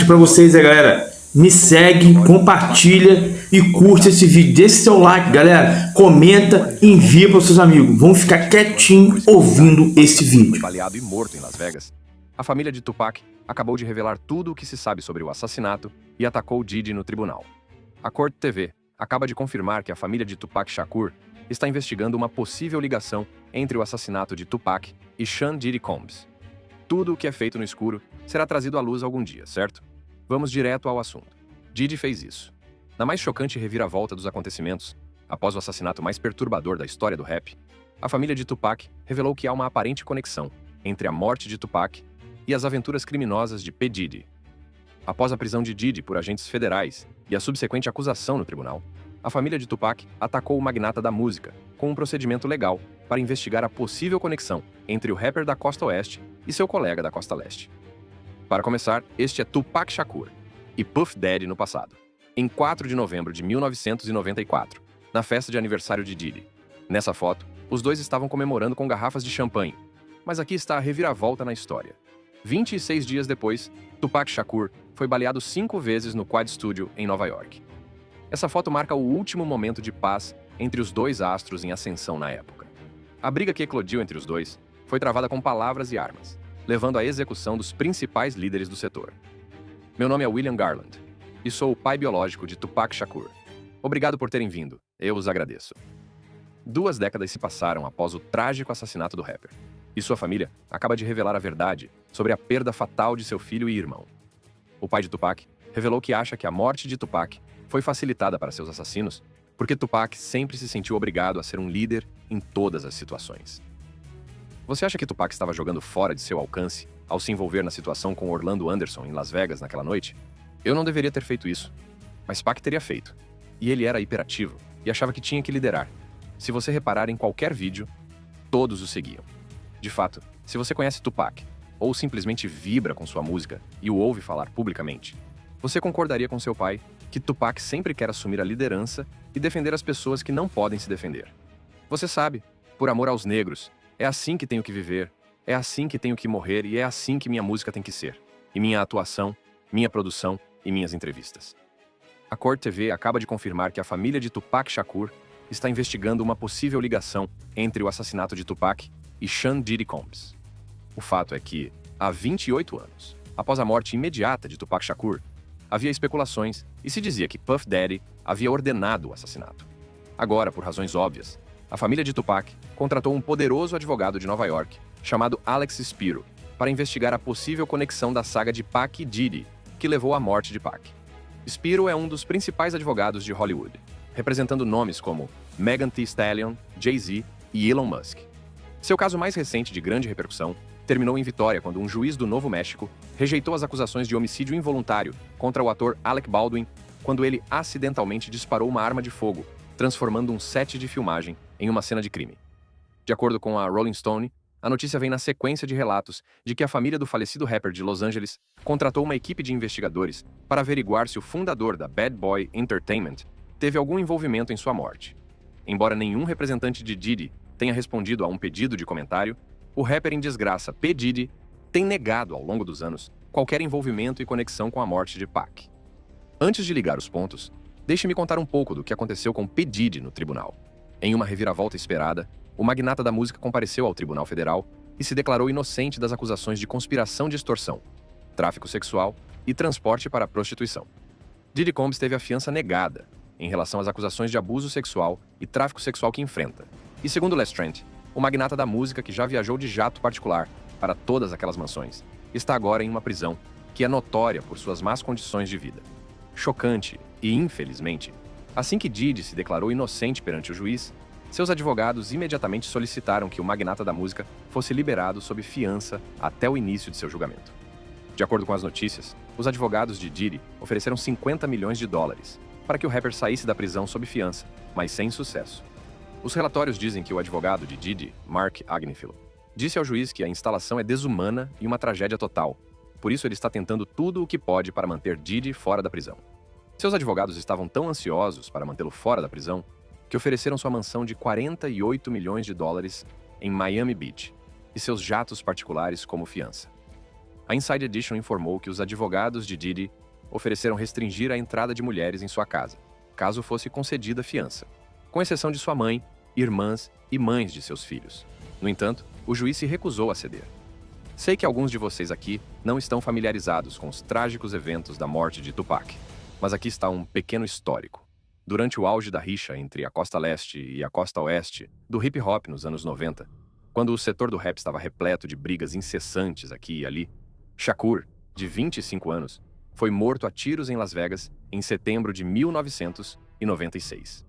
pra vocês, galera. Me segue, compartilha e curte esse vídeo. Deixe seu like, galera. Comenta e envia para os seus amigos. Vamos ficar quietinho ouvindo esse vídeo. Foi baleado e morto em Las Vegas. A família de Tupac acabou de revelar tudo o que se sabe sobre o assassinato e atacou Diddy no tribunal. A Court TV acaba de confirmar que a família de Tupac Shakur está investigando uma possível ligação entre o assassinato de Tupac e Sean Diddy Combs. Tudo o que é feito no escuro será trazido à luz algum dia, certo? Vamos direto ao assunto. Diddy fez isso. Na mais chocante reviravolta dos acontecimentos, após o assassinato mais perturbador da história do rap, a família de Tupac revelou que há uma aparente conexão entre a morte de Tupac e as aventuras criminosas de P. Diddy. Após a prisão de Diddy por agentes federais e a subsequente acusação no tribunal, a família de Tupac atacou o magnata da música com um procedimento legal para investigar a possível conexão entre o rapper da Costa Oeste e seu colega da Costa Leste. Para começar, este é Tupac Shakur e Puff Daddy no passado. Em 4 de novembro de 1994, na festa de aniversário de Diddy. Nessa foto, os dois estavam comemorando com garrafas de champanhe. Mas aqui está a reviravolta na história. 26 dias depois, Tupac Shakur foi baleado 5 vezes no Quad Studio, em Nova York. Essa foto marca o último momento de paz entre os dois astros em ascensão na época. A briga que eclodiu entre os dois foi travada com palavras e armas, levando à execução dos principais líderes do setor. Meu nome é William Garland, e sou o pai biológico de Tupac Shakur. Obrigado por terem vindo, eu os agradeço. 2 décadas se passaram após o trágico assassinato do rapper, e sua família acaba de revelar a verdade sobre a perda fatal de seu filho e irmão. O pai de Tupac revelou que acha que a morte de Tupac foi facilitada para seus assassinos porque Tupac sempre se sentiu obrigado a ser um líder em todas as situações. Você acha que Tupac estava jogando fora de seu alcance ao se envolver na situação com Orlando Anderson em Las Vegas naquela noite? Eu não deveria ter feito isso, mas Pac teria feito. E ele era hiperativo e achava que tinha que liderar. Se você reparar em qualquer vídeo, todos o seguiam. De fato, se você conhece Tupac, ou simplesmente vibra com sua música e o ouve falar publicamente, você concordaria com seu pai que Tupac sempre quer assumir a liderança e defender as pessoas que não podem se defender. Você sabe, por amor aos negros, é assim que tenho que viver, é assim que tenho que morrer e é assim que minha música tem que ser. E minha atuação, minha produção e minhas entrevistas. A Court TV acaba de confirmar que a família de Tupac Shakur está investigando uma possível ligação entre o assassinato de Tupac e Sean Diddy Combs. O fato é que, há 28 anos, após a morte imediata de Tupac Shakur, havia especulações e se dizia que Puff Daddy havia ordenado o assassinato. Agora, por razões óbvias, a família de Tupac contratou um poderoso advogado de Nova York, chamado Alex Spiro, para investigar a possível conexão da saga de Pac e Diddy, que levou à morte de Pac. Spiro é um dos principais advogados de Hollywood, representando nomes como Megan Thee Stallion, Jay-Z e Elon Musk. Seu caso mais recente de grande repercussão terminou em vitória quando um juiz do Novo México rejeitou as acusações de homicídio involuntário contra o ator Alec Baldwin quando ele acidentalmente disparou uma arma de fogo, transformando um set de filmagem em uma cena de crime. De acordo com a Rolling Stone, a notícia vem na sequência de relatos de que a família do falecido rapper de Los Angeles contratou uma equipe de investigadores para averiguar se o fundador da Bad Boy Entertainment teve algum envolvimento em sua morte. Embora nenhum representante de Diddy tenha respondido a um pedido de comentário, o rapper em desgraça P. Diddy tem negado ao longo dos anos qualquer envolvimento e conexão com a morte de Pac. Antes de ligar os pontos, deixe-me contar um pouco do que aconteceu com P. Diddy no tribunal. Em uma reviravolta esperada, o magnata da música compareceu ao Tribunal Federal e se declarou inocente das acusações de conspiração de extorsão, tráfico sexual e transporte para a prostituição. Diddy Combs teve a fiança negada em relação às acusações de abuso sexual e tráfico sexual que enfrenta. E segundo Les Trent, o magnata da música que já viajou de jato particular para todas aquelas mansões, está agora em uma prisão que é notória por suas más condições de vida. Chocante e, infelizmente, assim que Diddy se declarou inocente perante o juiz, seus advogados imediatamente solicitaram que o magnata da música fosse liberado sob fiança até o início de seu julgamento. De acordo com as notícias, os advogados de Diddy ofereceram 50 milhões de dólares para que o rapper saísse da prisão sob fiança, mas sem sucesso. Os relatórios dizem que o advogado de Diddy, Mark Agnifilo, disse ao juiz que a instalação é desumana e uma tragédia total, por isso ele está tentando tudo o que pode para manter Diddy fora da prisão. Seus advogados estavam tão ansiosos para mantê-lo fora da prisão que ofereceram sua mansão de 48 milhões de dólares em Miami Beach e seus jatos particulares como fiança. A Inside Edition informou que os advogados de Diddy ofereceram restringir a entrada de mulheres em sua casa, caso fosse concedida fiança, com exceção de sua mãe, irmãs e mães de seus filhos. No entanto, o juiz se recusou a ceder. Sei que alguns de vocês aqui não estão familiarizados com os trágicos eventos da morte de Tupac, mas aqui está um pequeno histórico. Durante o auge da rixa entre a costa leste e a costa oeste do hip-hop nos anos 90, quando o setor do rap estava repleto de brigas incessantes aqui e ali, Shakur, de 25 anos, foi morto a tiros em Las Vegas em setembro de 1996.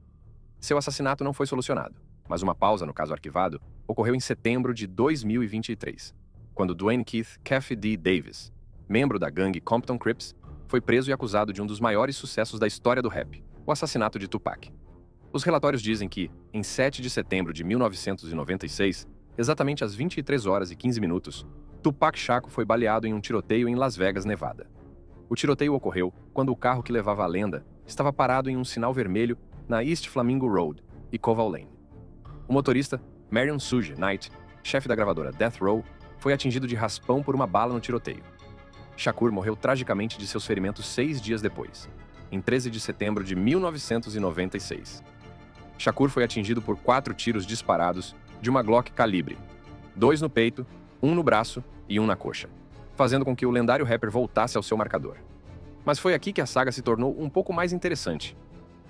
Seu assassinato não foi solucionado, mas uma pausa no caso arquivado ocorreu em setembro de 2023, quando Dwayne Keith "Keffe D. Davis, membro da gangue Compton Crips, foi preso e acusado de um dos maiores sucessos da história do rap, o assassinato de Tupac. Os relatórios dizem que, em 7 de setembro de 1996, exatamente às 23 horas e 15 minutos, Tupac Shakur foi baleado em um tiroteio em Las Vegas, Nevada. O tiroteio ocorreu quando o carro que levava a lenda estava parado em um sinal vermelho na East Flamingo Road e Koval Lane. O motorista, Marion Suge Knight, chefe da gravadora Death Row, foi atingido de raspão por uma bala no tiroteio. Shakur morreu tragicamente de seus ferimentos 6 dias depois, em 13 de setembro de 1996. Shakur foi atingido por 4 tiros disparados de uma Glock calibre, 2 no peito, 1 no braço e 1 na coxa, fazendo com que o lendário rapper voltasse ao seu marcador. Mas foi aqui que a saga se tornou um pouco mais interessante.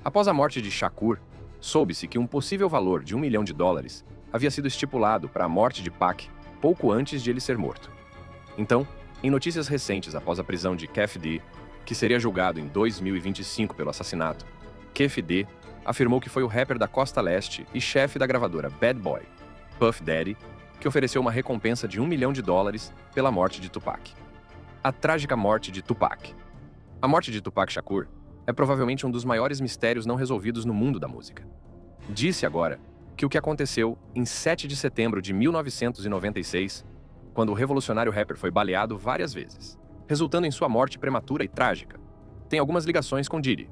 Após a morte de Shakur, soube-se que um possível valor de $1 milhão havia sido estipulado para a morte de Pac pouco antes de ele ser morto. Então, em notícias recentes após a prisão de Keffe D, que seria julgado em 2025 pelo assassinato, Keffe D afirmou que foi o rapper da Costa Leste e chefe da gravadora Bad Boy, Puff Daddy, que ofereceu uma recompensa de $1 milhão pela morte de Tupac. A trágica morte de Tupac. A morte de Tupac Shakur é provavelmente um dos maiores mistérios não resolvidos no mundo da música. Disse agora que o que aconteceu em 7 de setembro de 1996, quando o revolucionário rapper foi baleado várias vezes, resultando em sua morte prematura e trágica, tem algumas ligações com Diddy.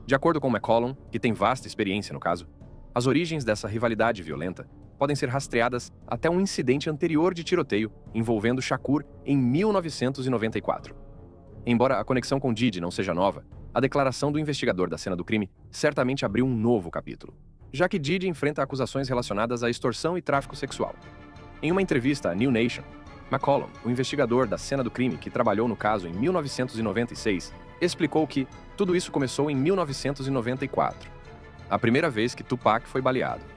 De acordo com McCollum, que tem vasta experiência no caso, as origens dessa rivalidade violenta podem ser rastreadas até um incidente anterior de tiroteio envolvendo Shakur em 1994. Embora a conexão com Diddy não seja nova, a declaração do investigador da cena do crime certamente abriu um novo capítulo, já que Diddy enfrenta acusações relacionadas à extorsão e tráfico sexual. Em uma entrevista à New Nation, McCollum, o investigador da cena do crime que trabalhou no caso em 1996, explicou que tudo isso começou em 1994, a primeira vez que Tupac foi baleado.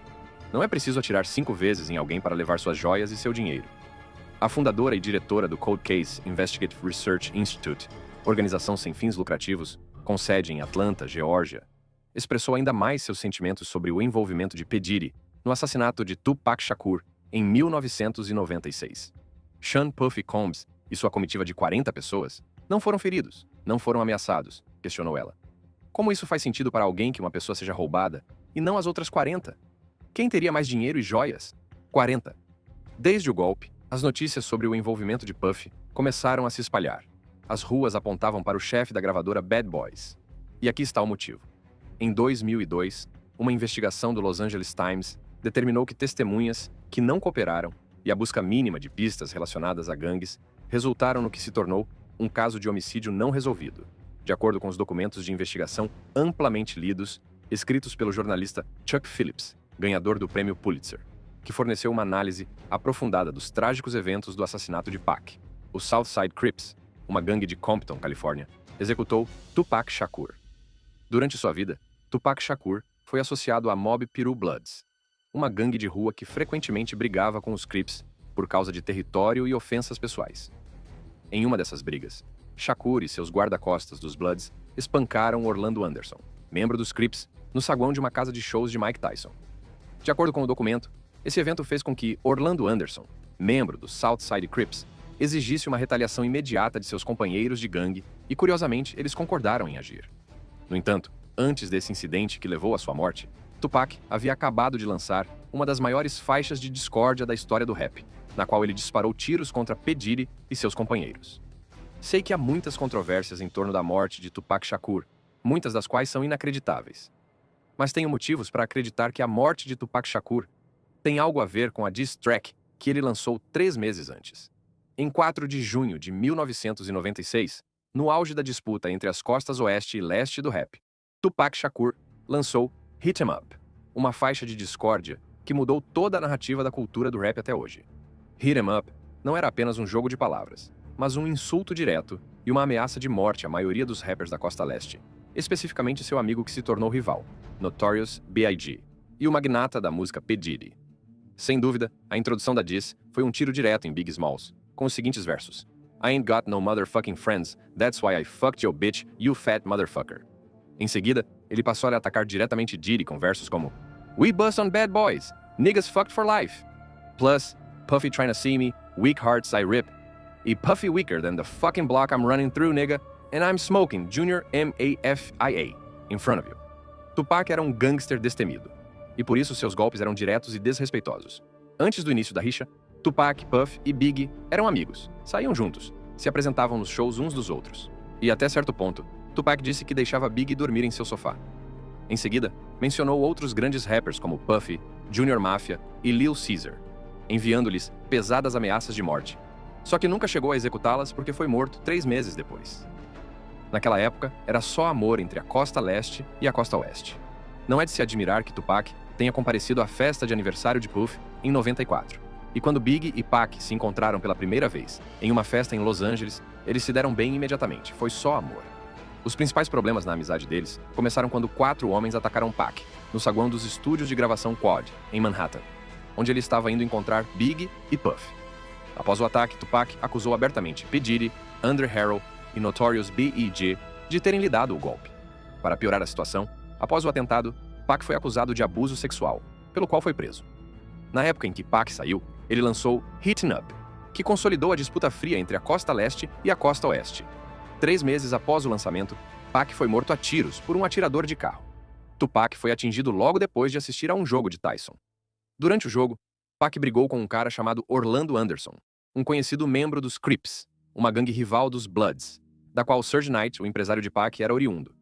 Não é preciso atirar 5 vezes em alguém para levar suas joias e seu dinheiro. A fundadora e diretora do Cold Case Investigative Research Institute, organização sem fins lucrativos, com sede em Atlanta, Geórgia, expressou ainda mais seus sentimentos sobre o envolvimento de P. Diddy no assassinato de Tupac Shakur em 1996. Sean Puffy Combs e sua comitiva de 40 pessoas não foram feridos, não foram ameaçados, questionou ela. Como isso faz sentido para alguém que uma pessoa seja roubada e não as outras 40? Quem teria mais dinheiro e joias? 40. Desde o golpe, as notícias sobre o envolvimento de Puffy começaram a se espalhar. As ruas apontavam para o chefe da gravadora Bad Boys. E aqui está o motivo. Em 2002, uma investigação do Los Angeles Times determinou que testemunhas que não cooperaram e a busca mínima de pistas relacionadas a gangues resultaram no que se tornou um caso de homicídio não resolvido, de acordo com os documentos de investigação amplamente lidos, escritos pelo jornalista Chuck Phillips, ganhador do prêmio Pulitzer, que forneceu uma análise aprofundada dos trágicos eventos do assassinato de Pac. O Southside Crips, uma gangue de Compton, Califórnia, executou Tupac Shakur. Durante sua vida, Tupac Shakur foi associado à Mob Piru Bloods, uma gangue de rua que frequentemente brigava com os Crips por causa de território e ofensas pessoais. Em uma dessas brigas, Shakur e seus guarda-costas dos Bloods espancaram Orlando Anderson, membro dos Crips, no saguão de uma casa de shows de Mike Tyson. De acordo com o documento, esse evento fez com que Orlando Anderson, membro do Southside Crips, exigisse uma retaliação imediata de seus companheiros de gangue e, curiosamente, eles concordaram em agir. No entanto, antes desse incidente que levou à sua morte, Tupac havia acabado de lançar uma das maiores faixas de discórdia da história do rap, na qual ele disparou tiros contra P. Diddy e seus companheiros. Sei que há muitas controvérsias em torno da morte de Tupac Shakur, muitas das quais são inacreditáveis. Mas tenho motivos para acreditar que a morte de Tupac Shakur tem algo a ver com a diss track que ele lançou 3 meses antes. Em 4 de junho de 1996, no auge da disputa entre as costas oeste e leste do rap, Tupac Shakur lançou Hit 'Em Up, uma faixa de discórdia que mudou toda a narrativa da cultura do rap até hoje. Hit 'Em Up não era apenas um jogo de palavras, mas um insulto direto e uma ameaça de morte à maioria dos rappers da costa leste, especificamente seu amigo que se tornou rival, Notorious B.I.G., e o magnata da música P. Diddy. Sem dúvida, a introdução da diss foi um tiro direto em Biggie Smalls, com os seguintes versos: I ain't got no motherfucking friends, that's why I fucked your bitch, you fat motherfucker. Em seguida, ele passou a atacar diretamente Diddy com versos como We bust on bad boys, niggas fucked for life. Plus, Puffy trying to see me, weak hearts I rip. E Puffy weaker than the fucking block I'm running through, nigga, and I'm smoking Junior M.A.F.I.A. in front of you. Tupac era um gangster destemido, e por isso seus golpes eram diretos e desrespeitosos. Antes do início da rixa, Tupac, Puff e Biggie eram amigos, saíam juntos, se apresentavam nos shows uns dos outros. E até certo ponto, Tupac disse que deixava Biggie dormir em seu sofá. Em seguida, mencionou outros grandes rappers como Puffy, Junior Mafia e Lil Caesar, enviando-lhes pesadas ameaças de morte. Só que nunca chegou a executá-las porque foi morto 3 meses depois. Naquela época, era só amor entre a costa leste e a costa oeste. Não é de se admirar que Tupac tenha comparecido à festa de aniversário de Puff em 94. E quando Biggie e Pac se encontraram pela primeira vez em uma festa em Los Angeles, eles se deram bem imediatamente, foi só amor. Os principais problemas na amizade deles começaram quando 4 homens atacaram Pac, no saguão dos estúdios de gravação Quad, em Manhattan, onde ele estava indo encontrar Biggie e Puff. Após o ataque, Tupac acusou abertamente P. Diddy, Andre Harrell e Notorious B.I.G. de terem lhe dado o golpe. Para piorar a situação, após o atentado, Pac foi acusado de abuso sexual, pelo qual foi preso. Na época em que Pac saiu, ele lançou Hit 'Em Up, que consolidou a disputa fria entre a costa leste e a costa oeste. 3 meses após o lançamento, Pac foi morto a tiros por um atirador de carro. Tupac foi atingido logo depois de assistir a um jogo de Tyson. Durante o jogo, Pac brigou com um cara chamado Orlando Anderson, um conhecido membro dos Crips, uma gangue rival dos Bloods, da qual Suge Knight, o empresário de Pac, era oriundo.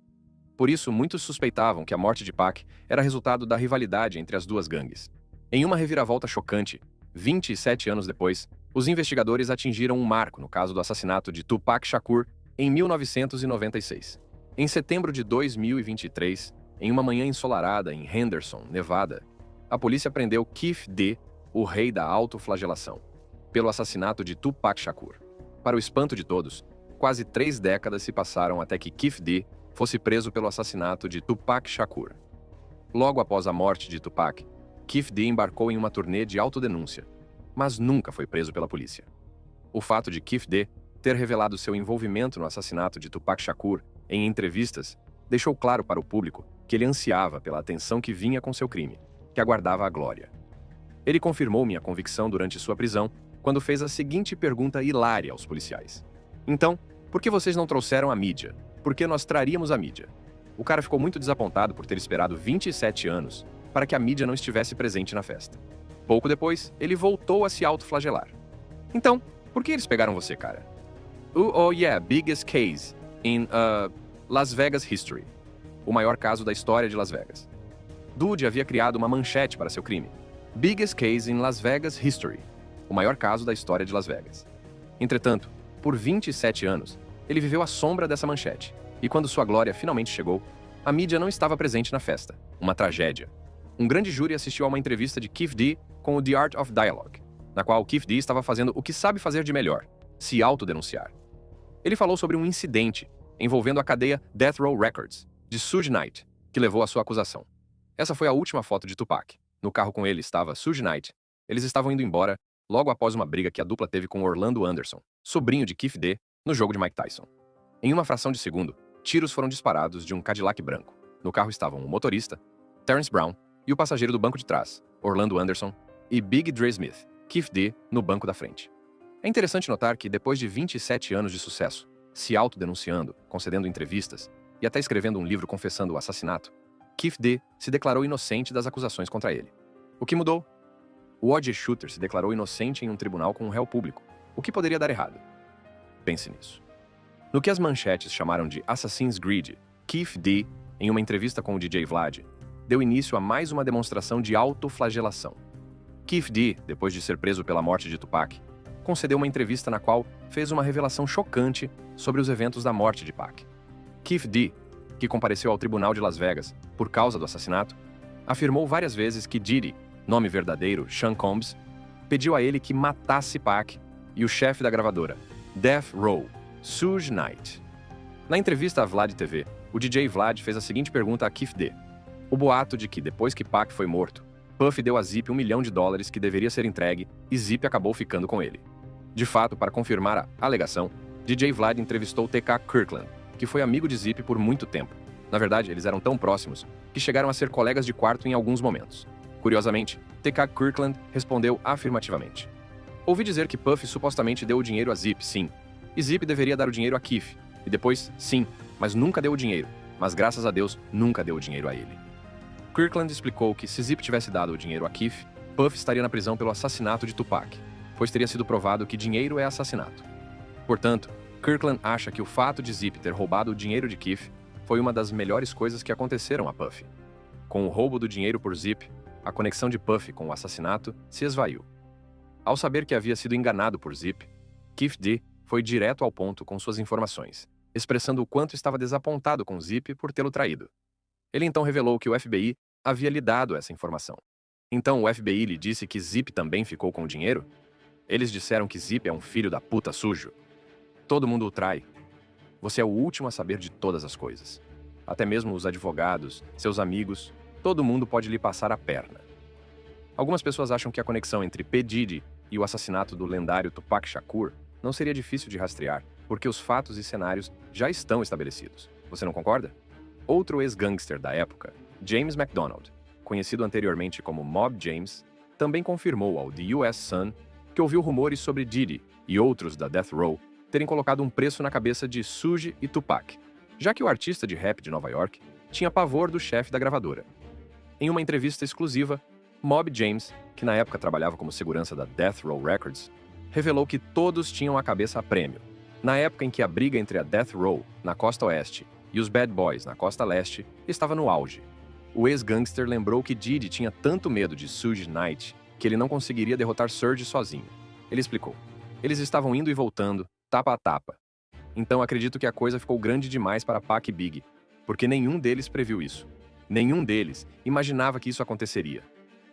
Por isso, muitos suspeitavam que a morte de Pac era resultado da rivalidade entre as duas gangues. Em uma reviravolta chocante, 27 anos depois, os investigadores atingiram um marco no caso do assassinato de Tupac Shakur em 1996. Em setembro de 2023, em uma manhã ensolarada em Henderson, Nevada, a polícia prendeu Kef D, o rei da autoflagelação, pelo assassinato de Tupac Shakur. Para o espanto de todos, quase 3 décadas se passaram até que Kef D fosse preso pelo assassinato de Tupac Shakur. Logo após a morte de Tupac, Kef D embarcou em uma turnê de autodenúncia, mas nunca foi preso pela polícia. O fato de Kef D ter revelado seu envolvimento no assassinato de Tupac Shakur em entrevistas deixou claro para o público que ele ansiava pela atenção que vinha com seu crime, que aguardava a glória. Ele confirmou minha convicção durante sua prisão quando fez a seguinte pergunta hilária aos policiais: Então, por que vocês não trouxeram a mídia? Por que nós traríamos a mídia? O cara ficou muito desapontado por ter esperado 27 anos para que a mídia não estivesse presente na festa. Pouco depois, ele voltou a se autoflagelar. Então, por que eles pegaram você, cara? Oh yeah, biggest case in Las Vegas history. O maior caso da história de Las Vegas. Dude havia criado uma manchete para seu crime. Biggest case in Las Vegas history. O maior caso da história de Las Vegas. Entretanto, por 27 anos, ele viveu à sombra dessa manchete. E quando sua glória finalmente chegou, a mídia não estava presente na festa. Uma tragédia. Um grande júri assistiu a uma entrevista de Kef D com o The Art of Dialogue, na qual Kef D estava fazendo o que sabe fazer de melhor, se autodenunciar. Ele falou sobre um incidente envolvendo a cadeia Death Row Records, de Suge Knight, que levou à sua acusação. Essa foi a última foto de Tupac. No carro com ele estava Suge Knight. Eles estavam indo embora logo após uma briga que a dupla teve com Orlando Anderson, sobrinho de Kef D, no jogo de Mike Tyson. Em uma fração de segundo, tiros foram disparados de um Cadillac branco. No carro estavam o motorista, Terrence Brown, e o passageiro do banco de trás, Orlando Anderson, e Big Dre Smith, Kef D, no banco da frente. É interessante notar que, depois de 27 anos de sucesso, se autodenunciando, concedendo entrevistas e até escrevendo um livro confessando o assassinato, Kef D se declarou inocente das acusações contra ele. O que mudou? O O.J. Shooter se declarou inocente em um tribunal com um réu público. O que poderia dar errado? Pense nisso. No que as manchetes chamaram de Assassin's Creed, Kef D, em uma entrevista com o DJ Vlad, deu início a mais uma demonstração de autoflagelação. Kef D, depois de ser preso pela morte de Tupac, concedeu uma entrevista na qual fez uma revelação chocante sobre os eventos da morte de Pac. Keefe D., que compareceu ao tribunal de Las Vegas por causa do assassinato, afirmou várias vezes que Diddy, nome verdadeiro Sean Combs, pediu a ele que matasse Pac e o chefe da gravadora, Death Row, Suge Knight. Na entrevista à Vlad TV, o DJ Vlad fez a seguinte pergunta a Keefe D. O boato de que, depois que Pac foi morto, Puff deu a Zip $1 milhão que deveria ser entregue e Zip acabou ficando com ele. De fato, para confirmar a alegação, DJ Vlad entrevistou T.K. Kirkland, que foi amigo de Zip por muito tempo. Na verdade, eles eram tão próximos que chegaram a ser colegas de quarto em alguns momentos. Curiosamente, T.K. Kirkland respondeu afirmativamente. Ouvi dizer que Puff supostamente deu o dinheiro a Zip, sim. E Zip deveria dar o dinheiro a Keefe. E depois, sim, mas nunca deu o dinheiro. Mas graças a Deus, nunca deu o dinheiro a ele. Kirkland explicou que se Zip tivesse dado o dinheiro a Keefe, Puff estaria na prisão pelo assassinato de Tupac, pois teria sido provado que dinheiro é assassinato. Portanto, Kirkland acha que o fato de Zip ter roubado o dinheiro de Keefe foi uma das melhores coisas que aconteceram a Puff. Com o roubo do dinheiro por Zip, a conexão de Puff com o assassinato se esvaiu. Ao saber que havia sido enganado por Zip, Keefe D. foi direto ao ponto com suas informações, expressando o quanto estava desapontado com Zip por tê-lo traído. Ele então revelou que o FBI havia lhe dado essa informação. Então o FBI lhe disse que Zip também ficou com o dinheiro? Eles disseram que Zip é um filho da puta sujo. Todo mundo o trai. Você é o último a saber de todas as coisas. Até mesmo os advogados, seus amigos, todo mundo pode lhe passar a perna. Algumas pessoas acham que a conexão entre P. Diddy e o assassinato do lendário Tupac Shakur não seria difícil de rastrear, porque os fatos e cenários já estão estabelecidos. Você não concorda? Outro ex-gangster da época, James McDonald, conhecido anteriormente como Mob James, também confirmou ao The US Sun que ouviu rumores sobre Diddy e outros da Death Row terem colocado um preço na cabeça de Suge e Tupac, já que o artista de rap de Nova York tinha pavor do chefe da gravadora. Em uma entrevista exclusiva, Mob James, que na época trabalhava como segurança da Death Row Records, revelou que todos tinham a cabeça a prêmio. Na época em que a briga entre a Death Row, na costa oeste, e os Bad Boys, na costa leste, estava no auge. O ex-gangster lembrou que Diddy tinha tanto medo de Suge Knight que ele não conseguiria derrotar Surge sozinho. Ele explicou. Eles estavam indo e voltando, tapa a tapa. Então acredito que a coisa ficou grande demais para Pac e Big, porque nenhum deles previu isso. Nenhum deles imaginava que isso aconteceria.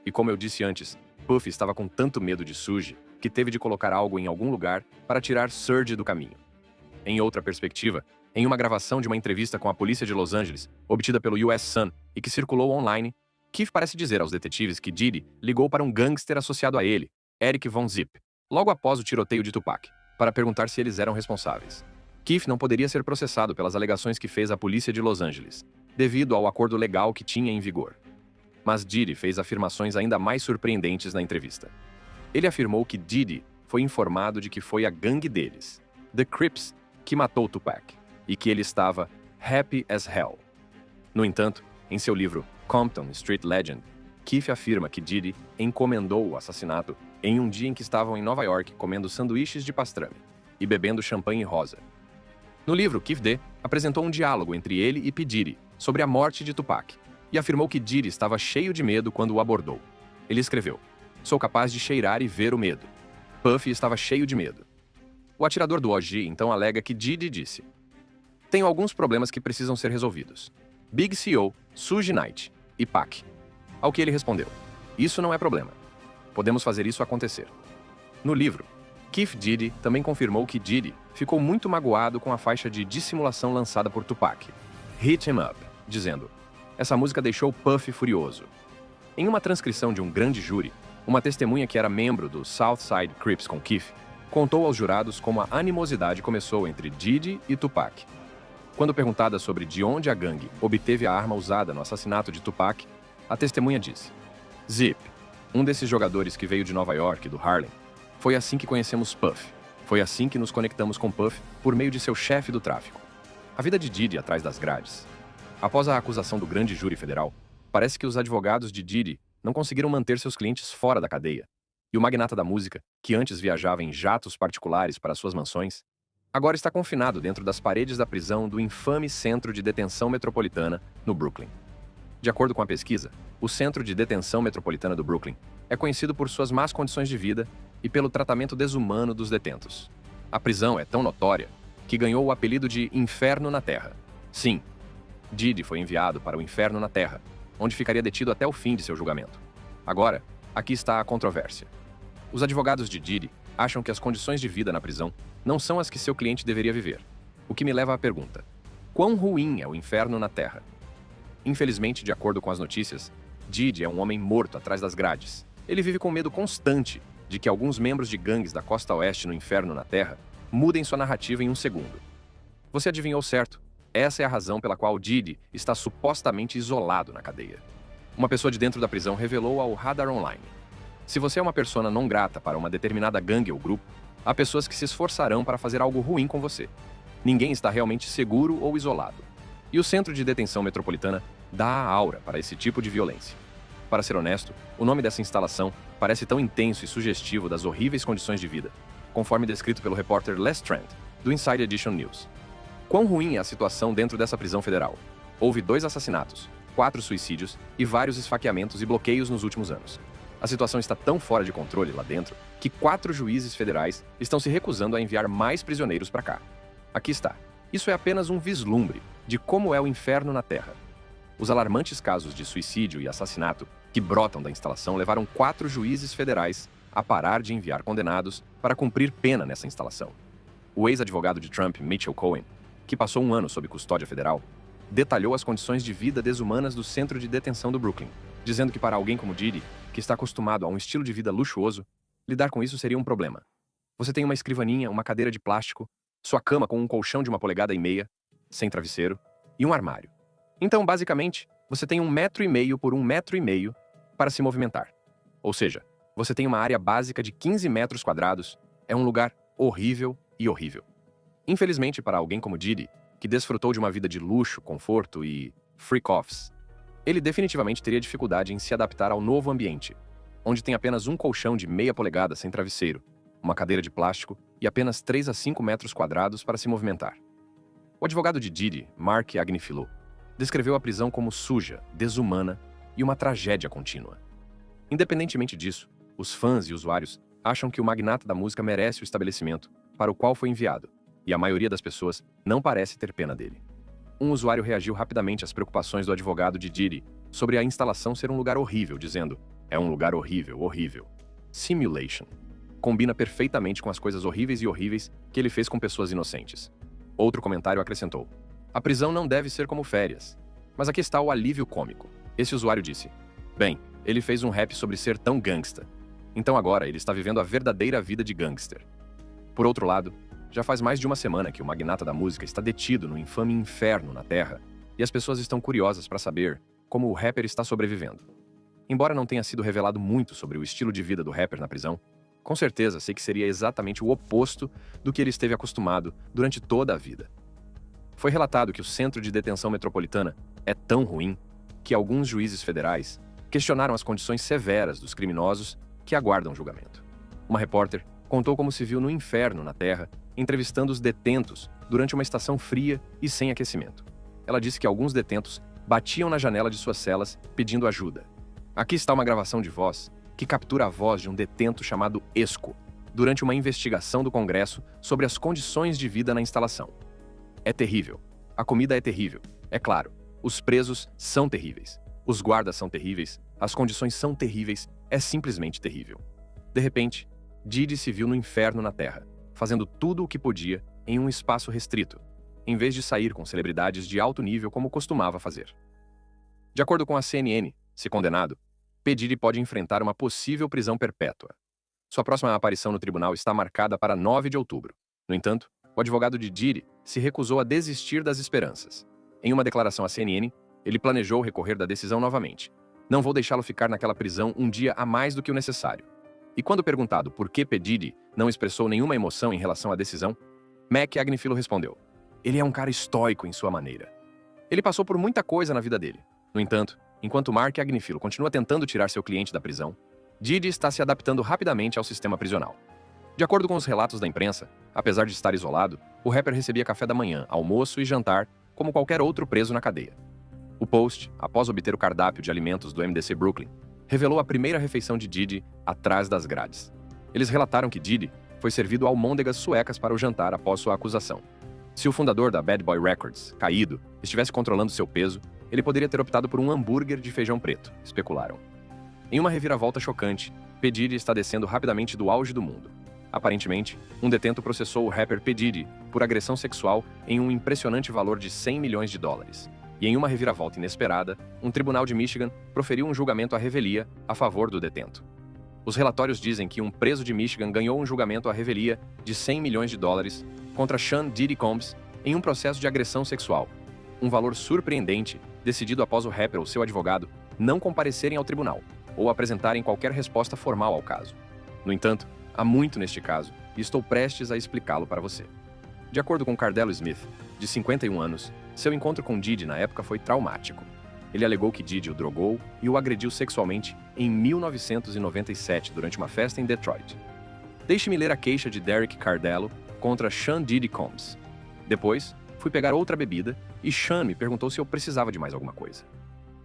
E como eu disse antes, Puff estava com tanto medo de Suge que teve de colocar algo em algum lugar para tirar Surge do caminho. Em outra perspectiva, em uma gravação de uma entrevista com a polícia de Los Angeles, obtida pelo US Sun e que circulou online, Keefe parece dizer aos detetives que Diddy ligou para um gangster associado a ele, Eric Von Zip, logo após o tiroteio de Tupac, para perguntar se eles eram responsáveis. Keefe não poderia ser processado pelas alegações que fez à polícia de Los Angeles, devido ao acordo legal que tinha em vigor. Mas Diddy fez afirmações ainda mais surpreendentes na entrevista. Ele afirmou que Diddy foi informado de que foi a gangue deles, The Crips, que matou Tupac, e que ele estava happy as hell. No entanto, em seu livro Compton Street Legend, Keefe afirma que Diddy encomendou o assassinato em um dia em que estavam em Nova York comendo sanduíches de pastrame e bebendo champanhe rosa. No livro, Keefe D. apresentou um diálogo entre ele e P. Diddy sobre a morte de Tupac e afirmou que Diddy estava cheio de medo quando o abordou. Ele escreveu, "Sou capaz de cheirar e ver o medo." Puff estava cheio de medo. O atirador do OG então alega que Diddy disse, "Tenho alguns problemas que precisam ser resolvidos. Big CO, Suge Knight e Pac." Ao que ele respondeu, "Isso não é problema. Podemos fazer isso acontecer." No livro, Keefe Diddy também confirmou que Diddy ficou muito magoado com a faixa de dissimulação lançada por Tupac, Hit 'Em Up, dizendo, "Essa música deixou Puff furioso." Em uma transcrição de um grande júri, uma testemunha que era membro do Southside Crips com Keefe contou aos jurados como a animosidade começou entre Diddy e Tupac. Quando perguntada sobre de onde a gangue obteve a arma usada no assassinato de Tupac, a testemunha disse, "Zip, um desses jogadores que veio de Nova York, do Harlem, foi assim que conhecemos Puff. Foi assim que nos conectamos com Puff por meio de seu chefe do tráfico." A vida de Diddy atrás das grades. Após a acusação do grande júri federal, parece que os advogados de Diddy não conseguiram manter seus clientes fora da cadeia. E o magnata da música, que antes viajava em jatos particulares para suas mansões, agora está confinado dentro das paredes da prisão do infame Centro de Detenção Metropolitana, no Brooklyn. De acordo com a pesquisa, o Centro de Detenção Metropolitana do Brooklyn é conhecido por suas más condições de vida e pelo tratamento desumano dos detentos. A prisão é tão notória que ganhou o apelido de Inferno na Terra. Sim, Diddy foi enviado para o Inferno na Terra, onde ficaria detido até o fim de seu julgamento. Agora, aqui está a controvérsia. Os advogados de Diddy acham que as condições de vida na prisão não são as que seu cliente deveria viver. O que me leva à pergunta: quão ruim é o inferno na Terra? Infelizmente, de acordo com as notícias, Diddy é um homem morto atrás das grades. Ele vive com medo constante de que alguns membros de gangues da costa oeste no Inferno na Terra mudem sua narrativa em um segundo. Você adivinhou certo. Essa é a razão pela qual Diddy está supostamente isolado na cadeia. Uma pessoa de dentro da prisão revelou ao Radar Online: se você é uma persona não grata para uma determinada gangue ou grupo, há pessoas que se esforçarão para fazer algo ruim com você. Ninguém está realmente seguro ou isolado. E o Centro de Detenção Metropolitana dá a aura para esse tipo de violência. Para ser honesto, o nome dessa instalação parece tão intenso e sugestivo das horríveis condições de vida, conforme descrito pelo repórter Les Trent, do Inside Edition News. Quão ruim é a situação dentro dessa prisão federal? Houve 2 assassinatos, 4 suicídios e vários esfaqueamentos e bloqueios nos últimos anos. A situação está tão fora de controle lá dentro que 4 juízes federais estão se recusando a enviar mais prisioneiros para cá. Aqui está. Isso é apenas um vislumbre de como é o inferno na Terra. Os alarmantes casos de suicídio e assassinato que brotam da instalação levaram 4 juízes federais a parar de enviar condenados para cumprir pena nessa instalação. O ex-advogado de Trump, Mitchell Cohen, que passou um ano sob custódia federal, detalhou as condições de vida desumanas do centro de detenção do Brooklyn, dizendo que para alguém como Diddy, que está acostumado a um estilo de vida luxuoso, lidar com isso seria um problema. Você tem uma escrivaninha, uma cadeira de plástico, sua cama com um colchão de 1,5 polegadas, sem travesseiro, e um armário. Então, basicamente, você tem 1,5 m por 1,5 m para se movimentar. Ou seja, você tem uma área básica de 15 metros quadrados, é um lugar horrível e horrível. Infelizmente, para alguém como Diddy, que desfrutou de uma vida de luxo, conforto e freak-offs, ele definitivamente teria dificuldade em se adaptar ao novo ambiente, onde tem apenas um colchão de 0,5 polegada sem travesseiro, uma cadeira de plástico e apenas 3 a 5 metros quadrados para se movimentar. O advogado de Diddy, Mark Agnifilo, descreveu a prisão como suja, desumana e uma tragédia contínua. Independentemente disso, os fãs e usuários acham que o magnata da música merece o estabelecimento para o qual foi enviado, e a maioria das pessoas não parece ter pena dele. Um usuário reagiu rapidamente às preocupações do advogado de Diddy sobre a instalação ser um lugar horrível, dizendo: "É um lugar horrível, horrível. Simulation. Combina perfeitamente com as coisas horríveis e horríveis que ele fez com pessoas inocentes." Outro comentário acrescentou: "A prisão não deve ser como férias. Mas aqui está o alívio cômico." Esse usuário disse: "Bem, ele fez um rap sobre ser tão gangsta. Então agora ele está vivendo a verdadeira vida de gangster." Por outro lado, já faz mais de uma semana que o magnata da música está detido no infame inferno na Terra, e as pessoas estão curiosas para saber como o rapper está sobrevivendo. Embora não tenha sido revelado muito sobre o estilo de vida do rapper na prisão, com certeza sei que seria exatamente o oposto do que ele esteve acostumado durante toda a vida. Foi relatado que o Centro de Detenção Metropolitana é tão ruim que alguns juízes federais questionaram as condições severas dos criminosos que aguardam julgamento. Uma repórter contou como se viu no inferno na Terra, entrevistando os detentos durante uma estação fria e sem aquecimento. Ela disse que alguns detentos batiam na janela de suas celas pedindo ajuda. Aqui está uma gravação de voz que captura a voz de um detento chamado Esco, durante uma investigação do Congresso sobre as condições de vida na instalação. "É terrível. A comida é terrível. É claro, os presos são terríveis. Os guardas são terríveis. As condições são terríveis. É simplesmente terrível." De repente, Diddy se viu no inferno na Terra, fazendo tudo o que podia em um espaço restrito, em vez de sair com celebridades de alto nível como costumava fazer. De acordo com a CNN, se condenado, Diddy pode enfrentar uma possível prisão perpétua. Sua próxima aparição no tribunal está marcada para 9 de outubro. No entanto, o advogado de Diddy se recusou a desistir das esperanças. Em uma declaração à CNN, ele planejou recorrer da decisão novamente. "Não vou deixá-lo ficar naquela prisão um dia a mais do que o necessário." E quando perguntado por que Diddy não expressou nenhuma emoção em relação à decisão, Mac Agnifilo respondeu: "Ele é um cara estoico em sua maneira. Ele passou por muita coisa na vida dele. No entanto, enquanto Mark Agnifilo continua tentando tirar seu cliente da prisão, Diddy está se adaptando rapidamente ao sistema prisional." De acordo com os relatos da imprensa, apesar de estar isolado, o rapper recebia café da manhã, almoço e jantar como qualquer outro preso na cadeia. O Post, após obter o cardápio de alimentos do MDC Brooklyn, revelou a primeira refeição de Diddy atrás das grades. Eles relataram que Diddy foi servido almôndegas suecas para o jantar após sua acusação. Se o fundador da Bad Boy Records, caído, estivesse controlando seu peso, ele poderia ter optado por um hambúrguer de feijão preto, especularam. Em uma reviravolta chocante, P. Diddy está descendo rapidamente do auge do mundo. Aparentemente, um detento processou o rapper P. Diddy por agressão sexual em um impressionante valor de 100 milhões de dólares. E em uma reviravolta inesperada, um tribunal de Michigan proferiu um julgamento à revelia a favor do detento. Os relatórios dizem que um preso de Michigan ganhou um julgamento à revelia de 100 milhões de dólares contra Sean Diddy Combs em um processo de agressão sexual. Um valor surpreendente, decidido após o rapper ou seu advogado não comparecerem ao tribunal ou apresentarem qualquer resposta formal ao caso. No entanto, há muito neste caso, e estou prestes a explicá-lo para você. De acordo com Cardelo Smith, de 51 anos, seu encontro com Diddy na época foi traumático. Ele alegou que Diddy o drogou e o agrediu sexualmente em 1997 durante uma festa em Detroit. Deixe-me ler a queixa de Derek Cardelo contra Sean Diddy Combs. Depois, fui pegar outra bebida e Sean me perguntou se eu precisava de mais alguma coisa.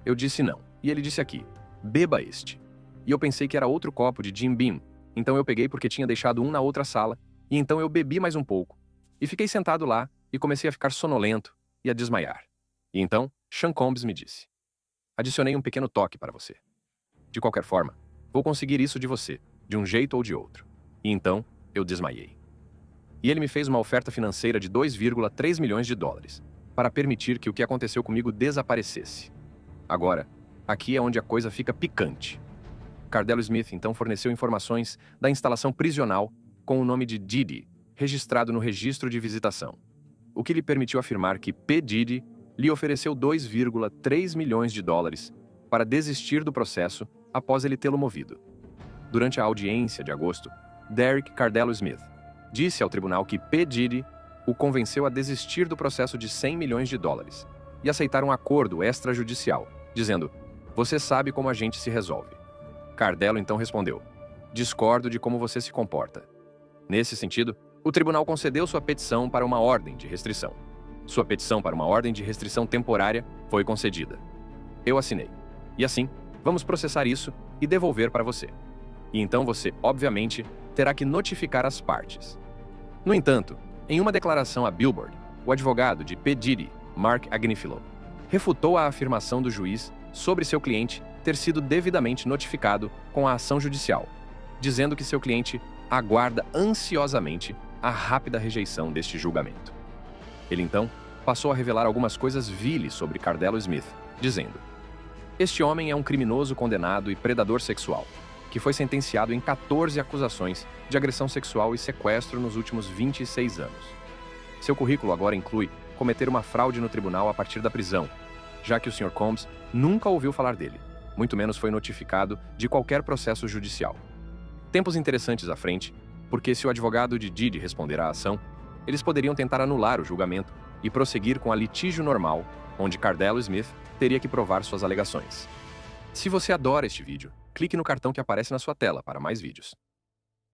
Eu disse não, e ele disse aqui, beba este. E eu pensei que era outro copo de Jim Beam, então eu peguei porque tinha deixado um na outra sala, e então eu bebi mais um pouco. E fiquei sentado lá e comecei a ficar sonolento e a desmaiar. E então, Sean Combs me disse, adicionei um pequeno toque para você. De qualquer forma, vou conseguir isso de você, de um jeito ou de outro. E então, eu desmaiei. E ele me fez uma oferta financeira de 2,3 milhões de dólares, para permitir que o que aconteceu comigo desaparecesse. Agora, aqui é onde a coisa fica picante. Cardelo Smith então forneceu informações da instalação prisional com o nome de Diddy, registrado no registro de visitação, o que lhe permitiu afirmar que P. Diddy lhe ofereceu 2,3 milhões de dólares para desistir do processo após ele tê-lo movido. Durante a audiência de agosto, Derek Cardelo Smith disse ao tribunal que P. Diddy o convenceu a desistir do processo de 100 milhões de dólares e aceitar um acordo extrajudicial, dizendo, você sabe como a gente se resolve. Cardelo então respondeu, discordo de como você se comporta. Nesse sentido, o tribunal concedeu sua petição para uma ordem de restrição. Sua petição para uma ordem de restrição temporária foi concedida. Eu assinei. E assim, vamos processar isso e devolver para você. E então você, obviamente, terá que notificar as partes. No entanto, em uma declaração à Billboard, o advogado de P. Diddy, Mark Agnifilo, refutou a afirmação do juiz sobre seu cliente ter sido devidamente notificado com a ação judicial, dizendo que seu cliente aguarda ansiosamente a rápida rejeição deste julgamento. Ele então passou a revelar algumas coisas viles sobre Cardelo Smith, dizendo: este homem é um criminoso condenado e predador sexual, que foi sentenciado em 14 acusações de agressão sexual e sequestro nos últimos 26 anos. Seu currículo agora inclui cometer uma fraude no tribunal a partir da prisão, já que o Sr. Combs nunca ouviu falar dele, muito menos foi notificado de qualquer processo judicial. Tempos interessantes à frente, porque se o advogado de Diddy responder à ação, eles poderiam tentar anular o julgamento e prosseguir com a litígio normal, onde Cardelo Smith teria que provar suas alegações. Se você adora este vídeo, clique no cartão que aparece na sua tela para mais vídeos.